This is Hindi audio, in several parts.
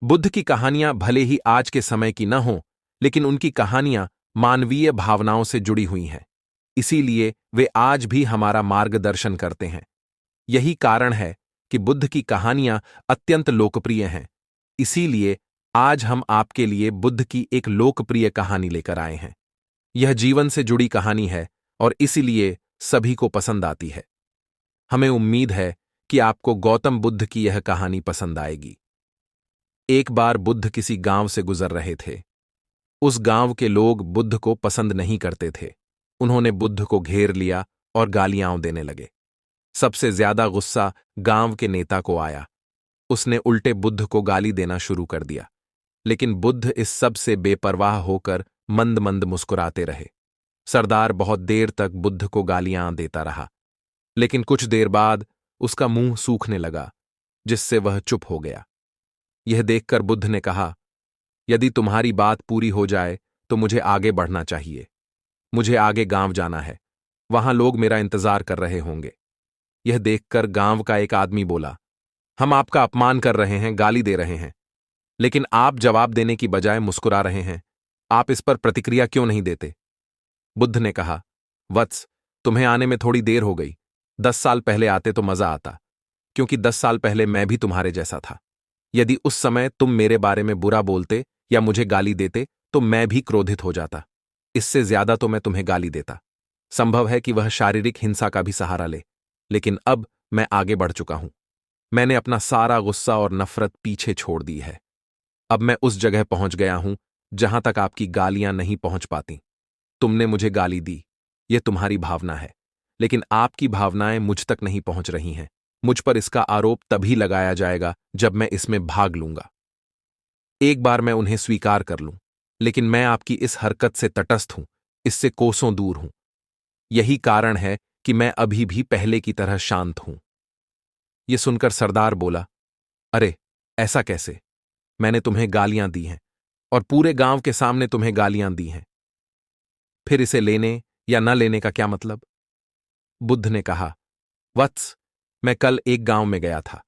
बुद्ध की कहानियां भले ही आज के समय की न हों, लेकिन उनकी कहानियां मानवीय भावनाओं से जुड़ी हुई हैं। इसीलिए वे आज भी हमारा मार्गदर्शन करते हैं। यही कारण है कि बुद्ध की कहानियां अत्यंत लोकप्रिय हैं। इसीलिए आज हम आपके लिए बुद्ध की एक लोकप्रिय कहानी लेकर आए हैं। यह जीवन से जुड़ी कहानी है और इसीलिए सभी को पसंद आती है। हमें उम्मीद है कि आपको गौतम बुद्ध की यह कहानी पसंद आएगी। एक बार बुद्ध किसी गांव से गुजर रहे थे। उस गांव के लोग बुद्ध को पसंद नहीं करते थे। उन्होंने बुद्ध को घेर लिया और गालियां देने लगे। सबसे ज्यादा गुस्सा गांव के नेता को आया। उसने उल्टे बुद्ध को गाली देना शुरू कर दिया। लेकिन बुद्ध इस सब से बेपरवाह होकर मंद मंद मुस्कुराते रहे। सरदार बहुत देर तक बुद्ध को गालियां देता रहा, लेकिन कुछ देर बाद उसका मुंह सूखने लगा, जिससे वह चुप हो गया। यह देखकर बुद्ध ने कहा, यदि तुम्हारी बात पूरी हो जाए तो मुझे आगे बढ़ना चाहिए। मुझे आगे गांव जाना है। वहां लोग मेरा इंतजार कर रहे होंगे। यह देखकर गांव का एक आदमी बोला, हम आपका अपमान कर रहे हैं, गाली दे रहे हैं, लेकिन आप जवाब देने की बजाय मुस्कुरा रहे हैं। आप इस पर प्रतिक्रिया क्यों नहीं देते? बुद्ध ने कहा, वत्स, तुम्हें आने में थोड़ी देर हो गई। 10 साल पहले आते तो मजा आता, क्योंकि 10 साल पहले मैं भी तुम्हारे जैसा था। यदि उस समय तुम मेरे बारे में बुरा बोलते या मुझे गाली देते तो मैं भी क्रोधित हो जाता। इससे ज्यादा तो मैं तुम्हें गाली देता। संभव है कि वह शारीरिक हिंसा का भी सहारा ले, लेकिन अब मैं आगे बढ़ चुका हूं। मैंने अपना सारा गुस्सा और नफरत पीछे छोड़ दी है। अब मैं उस जगह पहुंच गया हूं जहां तक आपकी गालियां नहीं पहुंच पाती। तुमने मुझे गाली दी, यह तुम्हारी भावना है, लेकिन आपकी भावनाएं मुझ तक नहीं पहुंच रही हैं। मुझ पर इसका आरोप तभी लगाया जाएगा जब मैं इसमें भाग लूंगा। एक बार मैं उन्हें स्वीकार कर लूं, लेकिन मैं आपकी इस हरकत से तटस्थ हूं, इससे कोसों दूर हूं। यही कारण है कि मैं अभी भी पहले की तरह शांत हूं। यह सुनकर सरदार बोला, अरे, ऐसा कैसे? मैंने तुम्हें गालियां दी हैं और पूरे गांव के सामने तुम्हें गालियां दी हैं। फिर इसे लेने या न लेने का क्या मतलब? बुद्ध ने कहा, वत्स, मैं कल एक गांव में गया था।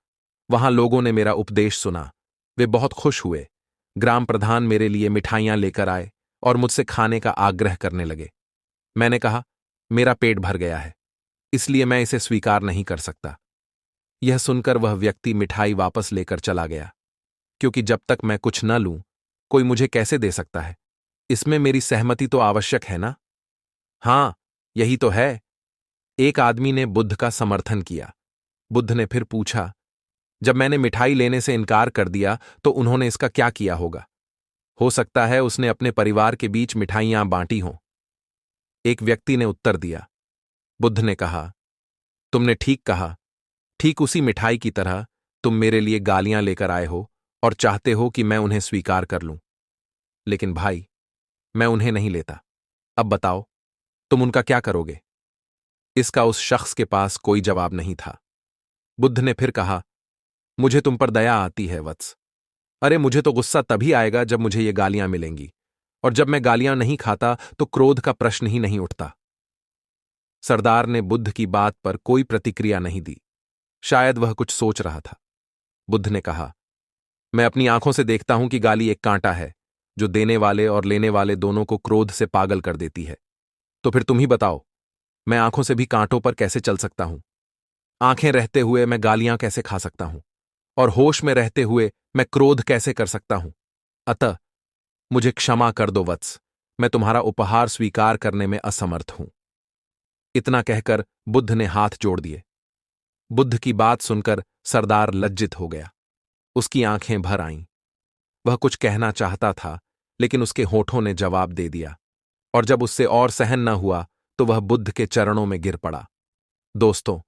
वहां लोगों ने मेरा उपदेश सुना। वे बहुत खुश हुए। ग्राम प्रधान मेरे लिए मिठाइयां लेकर आए और मुझसे खाने का आग्रह करने लगे। मैंने कहा, मेरा पेट भर गया है, इसलिए मैं इसे स्वीकार नहीं कर सकता। यह सुनकर वह व्यक्ति मिठाई वापस लेकर चला गया, क्योंकि जब तक मैं कुछ न लूं, कोई मुझे कैसे दे सकता है? इसमें मेरी सहमति तो आवश्यक है ना? हां, यही तो है। एक आदमी ने बुद्ध का समर्थन किया। बुद्ध ने फिर पूछा, जब मैंने मिठाई लेने से इनकार कर दिया तो उन्होंने इसका क्या किया होगा? हो सकता है उसने अपने परिवार के बीच मिठाइयां बांटी हों। एक व्यक्ति ने उत्तर दिया। बुद्ध ने कहा, तुमने ठीक कहा। ठीक उसी मिठाई की तरह तुम मेरे लिए गालियां लेकर आए हो और चाहते हो कि मैं उन्हें स्वीकार कर लूं। लेकिन भाई, मैं उन्हें नहीं लेता। अब बताओ, तुम उनका क्या करोगे? इसका उस शख्स के पास कोई जवाब नहीं था। बुद्ध ने फिर कहा, मुझे तुम पर दया आती है वत्स। अरे, मुझे तो गुस्सा तभी आएगा जब मुझे ये गालियां मिलेंगी, और जब मैं गालियां नहीं खाता तो क्रोध का प्रश्न ही नहीं उठता। सरदार ने बुद्ध की बात पर कोई प्रतिक्रिया नहीं दी। शायद वह कुछ सोच रहा था। बुद्ध ने कहा, मैं अपनी आंखों से देखता हूं कि गाली एक कांटा है, जो देने वाले और लेने वाले दोनों को क्रोध से पागल कर देती है। तो फिर तुम ही बताओ, मैं आंखों से भी कांटों पर कैसे चल सकता हूं? आंखें रहते हुए मैं गालियां कैसे खा सकता हूं? और होश में रहते हुए मैं क्रोध कैसे कर सकता हूं? अतः मुझे क्षमा कर दो वत्स, मैं तुम्हारा उपहार स्वीकार करने में असमर्थ हूं। इतना कहकर बुद्ध ने हाथ जोड़ दिए। बुद्ध की बात सुनकर सरदार लज्जित हो गया। उसकी आंखें भर आईं। वह कुछ कहना चाहता था, लेकिन उसके होठों ने जवाब दे दिया, और जब उससे और सहन न हुआ तो वह बुद्ध के चरणों में गिर पड़ा। दोस्तों,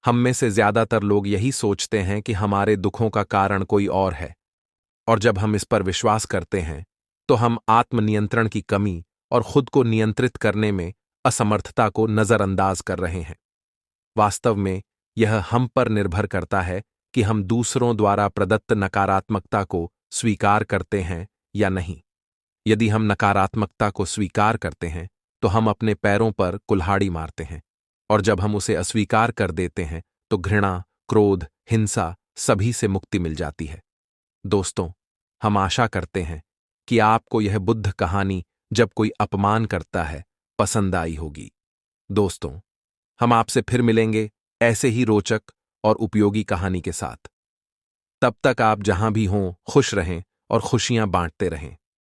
हम में से ज्यादातर लोग यही सोचते हैं कि हमारे दुखों का कारण कोई और है, और जब हम इस पर विश्वास करते हैं तो हम आत्मनियंत्रण की कमी और खुद को नियंत्रित करने में असमर्थता को नजरअंदाज कर रहे हैं। वास्तव में यह हम पर निर्भर करता है कि हम दूसरों द्वारा प्रदत्त नकारात्मकता को स्वीकार करते हैं या नहीं। यदि हम नकारात्मकता को स्वीकार करते हैं तो हम अपने पैरों पर कुल्हाड़ी मारते हैं, और जब हम उसे अस्वीकार कर देते हैं तो घृणा, क्रोध, हिंसा सभी से मुक्ति मिल जाती है। दोस्तों, हम आशा करते हैं कि आपको यह बुद्ध कहानी जब कोई अपमान करता है पसंद आई होगी। दोस्तों, हम आपसे फिर मिलेंगे ऐसे ही रोचक और उपयोगी कहानी के साथ। तब तक आप जहां भी हों खुश रहें और खुशियां बांटते रहें।